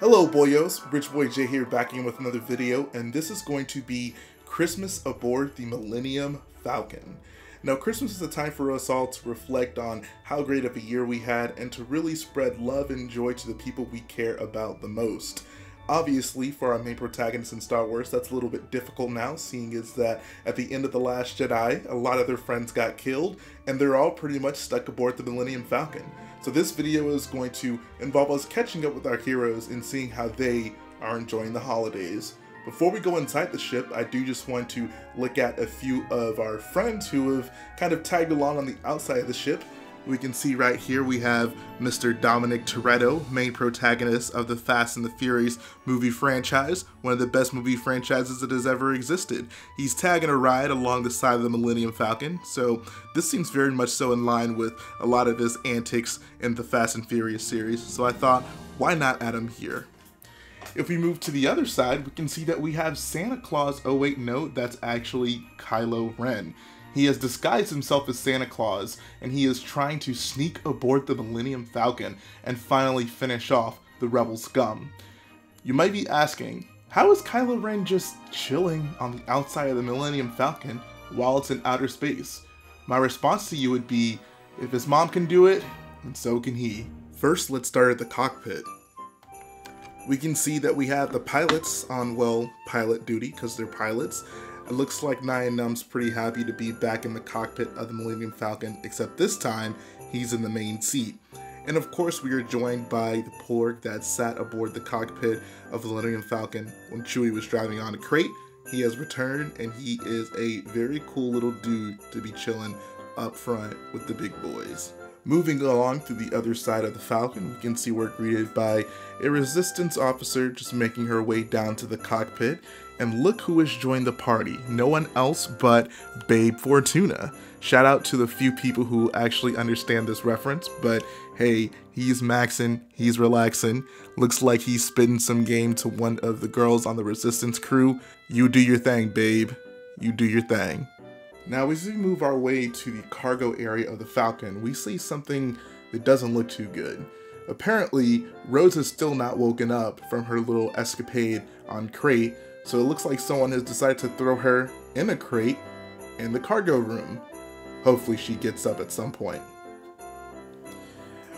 Hello boyos, Rich Boy J here back in with another video, and this is going to be Christmas aboard the Millennium Falcon. Now Christmas is a time for us all to reflect on how great of a year we had and to really spread love and joy to the people we care about the most. Obviously, for our main protagonist in Star Wars, that's a little bit difficult now, seeing as that at the end of The Last Jedi, a lot of their friends got killed, and they're all pretty much stuck aboard the Millennium Falcon. So this video is going to involve us catching up with our heroes and seeing how they are enjoying the holidays. Before we go inside the ship, I do just want to look at a few of our friends who have kind of tagged along on the outside of the ship. We can see right here we have Mr. Dominic Toretto, main protagonist of the Fast and the Furious movie franchise, one of the best movie franchises that has ever existed. He's tagging a ride along the side of the Millennium Falcon, so this seems very much so in line with a lot of his antics in the Fast and Furious series, so I thought, why not add him here? If we move to the other side, we can see that we have Santa Claus. Oh wait, no, that's actually Kylo Ren. He has disguised himself as Santa Claus, and he is trying to sneak aboard the Millennium Falcon and finally finish off the rebel scum. You might be asking, how is Kylo Ren just chilling on the outside of the Millennium Falcon while it's in outer space? My response to you would be, if his mom can do it, then so can he. First, let's start at the cockpit. We can see that we have the pilots on, well, pilot duty, because they're pilots. It looks like Num's pretty happy to be back in the cockpit of the Millennium Falcon, except this time, he's in the main seat. And of course, we are joined by the Porg that sat aboard the cockpit of the Millennium Falcon when Chewie was driving on a crate. He has returned, and he is a very cool little dude to be chilling up front with the big boys. Moving along to the other side of the Falcon, we can see we're greeted by a Resistance officer just making her way down to the cockpit. And look who has joined the party. No one else but Babe Fortuna. Shout out to the few people who actually understand this reference, but hey, he's maxing, he's relaxing. Looks like he's spitting some game to one of the girls on the Resistance crew. You do your thing, babe. You do your thing. Now, as we move our way to the cargo area of the Falcon, we see something that doesn't look too good. Apparently, Rose is still not woken up from her little escapade on crate, so it looks like someone has decided to throw her in a crate in the cargo room. Hopefully she gets up at some point.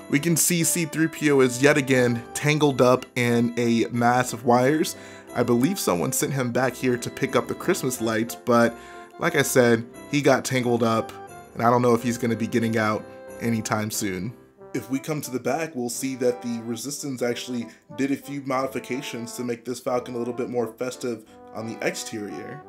We can see C-3PO is yet again tangled up in a mass of wires. I believe someone sent him back here to pick up the Christmas lights, but like I said, he got tangled up, and I don't know if he's going to be getting out anytime soon. If we come to the back, we'll see that the Resistance actually did a few modifications to make this Falcon a little bit more festive on the exterior.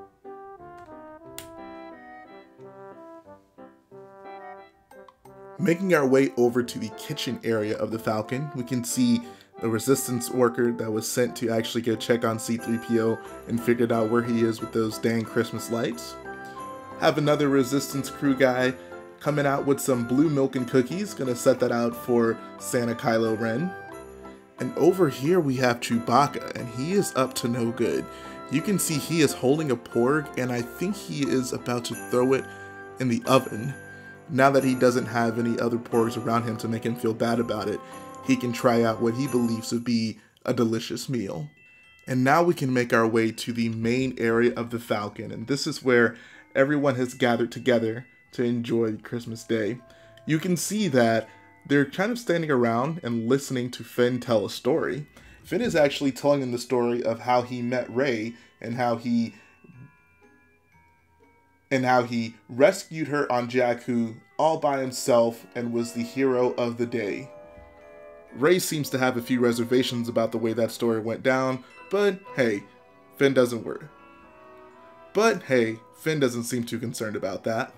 Making our way over to the kitchen area of the Falcon, we can see a Resistance worker that was sent to actually get a check on C-3PO and figured out where he is with those dang Christmas lights. Have another Resistance crew guy coming out with some blue milk and cookies, gonna set that out for Santa Kylo Ren. And over here we have Chewbacca, and he is up to no good. You can see he is holding a Porg, and I think he is about to throw it in the oven. Now that he doesn't have any other Porgs around him to make him feel bad about it, he can try out what he believes would be a delicious meal. And now we can make our way to the main area of the Falcon, and this is where everyone has gathered together to enjoy Christmas Day. You can see that they're kind of standing around and listening to Finn tell a story. Finn is actually telling them the story of how he met Rey and how he rescued her on Jakku all by himself and was the hero of the day. Rey seems to have a few reservations about the way that story went down, but hey, Finn doesn't seem too concerned about that.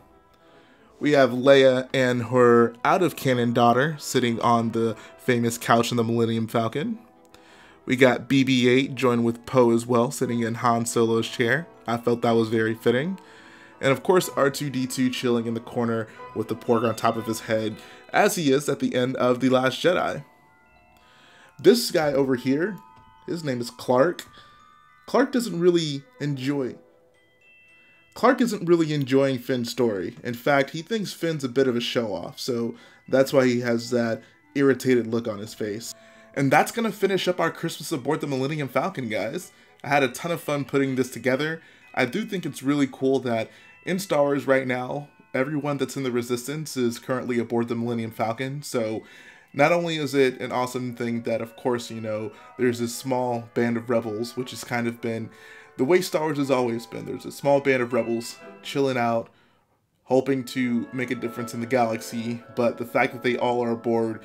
We have Leia and her out-of-canon daughter sitting on the famous couch in the Millennium Falcon. We got BB-8 joined with Poe as well, sitting in Han Solo's chair. I felt that was very fitting. And of course, R2-D2 chilling in the corner with the Porg on top of his head, as he is at the end of The Last Jedi. This guy over here, his name is Clark. Clark isn't really enjoying Finn's story. In fact, he thinks Finn's a bit of a show-off, so that's why he has that irritated look on his face. And that's going to finish up our Christmas aboard the Millennium Falcon, guys. I had a ton of fun putting this together. I do think it's really cool that in Star Wars right now, everyone that's in the Resistance is currently aboard the Millennium Falcon. So not only is it an awesome thing that, of course, you know, there's this small band of rebels, which has kind of been the way Star Wars has always been. There's a small band of rebels chilling out, hoping to make a difference in the galaxy. But the fact that they all are aboard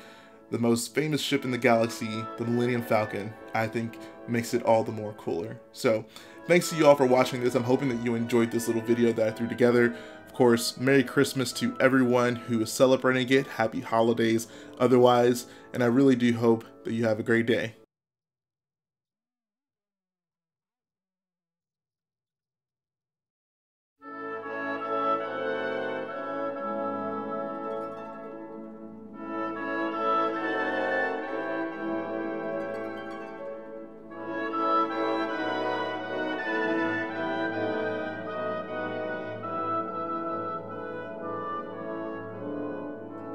the most famous ship in the galaxy, the Millennium Falcon, I think makes it all the more cooler. So thanks to you all for watching this. I'm hoping that you enjoyed this little video that I threw together. Of course, Merry Christmas to everyone who is celebrating it. Happy holidays otherwise. And I really do hope that you have a great day.